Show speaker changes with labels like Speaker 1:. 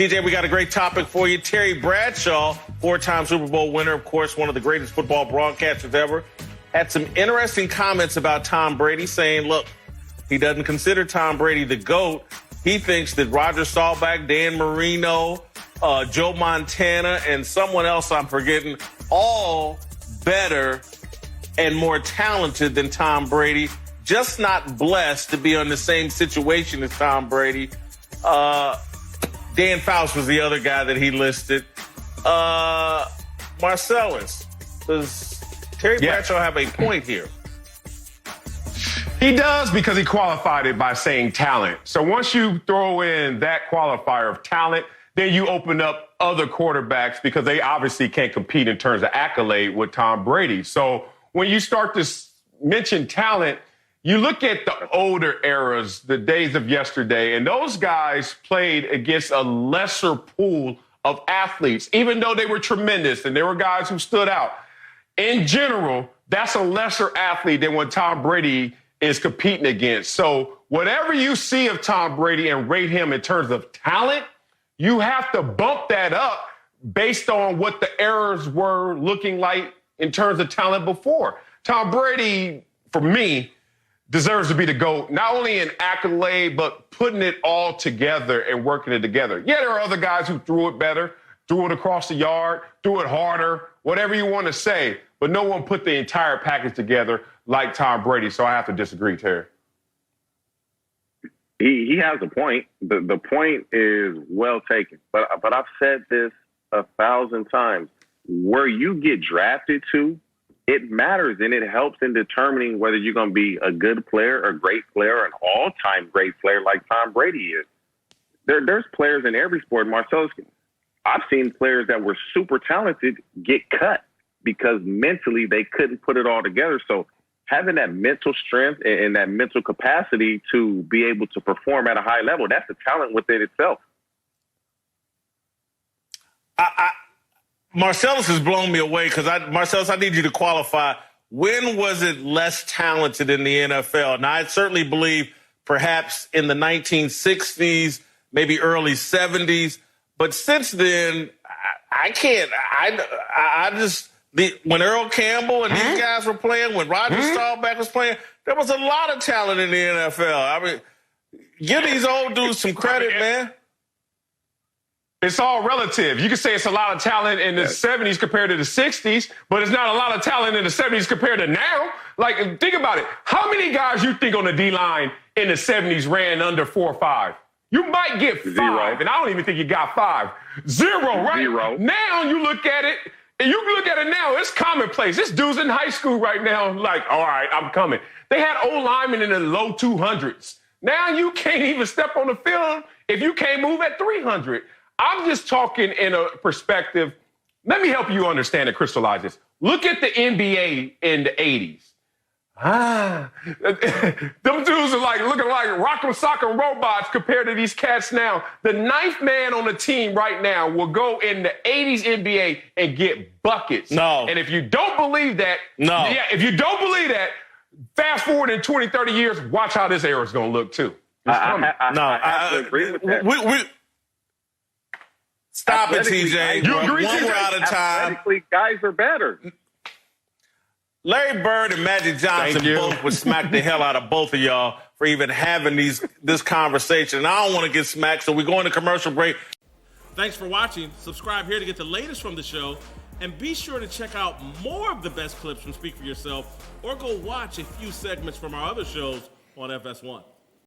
Speaker 1: TJ, we got a great topic for you. Terry Bradshaw, four-time Super Bowl winner, of course, one of the greatest football broadcasters ever, had some interesting comments about Tom Brady, saying, look, he doesn't consider Tom Brady the GOAT. He thinks that Roger Staubach, Dan Marino, Joe Montana, and someone else I'm forgetting, all better and more talented than Tom Brady, just not blessed to be in the same situation as Tom Brady. Dan Fouts was the other guy that he listed. Marcellus, does Terry Bradshaw have a point here?
Speaker 2: He does, because he qualified it by saying talent. So once you throw in that qualifier of talent, then you open up other quarterbacks, because they obviously can't compete in terms of accolade with Tom Brady. So when you start to mention talent, you look at the older eras, the days of yesterday, and those guys played against a lesser pool of athletes, even though they were tremendous and there were guys who stood out. In general, that's a lesser athlete than what Tom Brady is competing against. So whatever you see of Tom Brady and rate him in terms of talent, you have to bump that up based on what the errors were looking like in terms of talent before. Tom Brady, for me, deserves to be the GOAT, not only in accolade, but putting it all together and working it together. Yeah, there are other guys who threw it better, threw it across the yard, threw it harder, whatever you want to say, but no one put the entire package together like Tom Brady, so I have to disagree, Terry.
Speaker 3: He has a point. The point is well taken. But I've said this 1,000 times. Where you get drafted to, it matters, and it helps in determining whether you're going to be a good player, a great player, an all-time great player like Tom Brady is. There's players in every sport. Marcellus, I've seen players that were super talented get cut because mentally they couldn't put it all together. So having that mental strength and that mental capacity to be able to perform at a high level, that's a talent within itself.
Speaker 1: Marcellus has blown me away, because Marcellus, I need you to qualify. When was it less talented in the NFL? Now, I certainly believe perhaps in the 1960s, maybe early 70s. But since then, I can't. When Earl Campbell and these guys were playing, when Roger Staubach was playing, there was a lot of talent in the NFL. I mean, give these old dudes some credit, man.
Speaker 2: It's all relative. You can say it's a lot of talent in the 70s compared to the 60s, but it's not a lot of talent in the 70s compared to now. Like, think about it. How many guys you think on the D-line in the 70s ran under 4.5? You might get 5, and I don't even think you got 5. 0, right?
Speaker 3: 0.
Speaker 2: Now you look at it, and you look at it now, it's commonplace. This dude's in high school right now, like, all right, I'm coming. They had O-linemen in the low 200s. Now you can't even step on the field if you can't move at 300. I'm just talking in a perspective. Let me help you understand and crystallize this. Look at the NBA in the 80s. Them dudes are like looking like rock'em sock'em robots compared to these cats now. The 9th man on the team right now will go in the 80s NBA and get buckets.
Speaker 1: No.
Speaker 2: And if you don't believe that, if you don't believe that, fast forward in 20, 30 years, watch how this era is going to look too.
Speaker 3: I have to agree with that.
Speaker 1: Stop it, TJ.
Speaker 2: You agree,
Speaker 1: One,
Speaker 2: TJ?
Speaker 1: we're out of time.
Speaker 3: Athletically, guys are better.
Speaker 1: Larry Bird and Magic Johnson both would smack the hell out of both of y'all for even having this conversation. And I don't want to get smacked, so we're going to commercial break. Thanks for watching. Subscribe here to get the latest from the show. And be sure to check out more of the best clips from Speak For Yourself, or go watch a few segments from our other shows on FS1.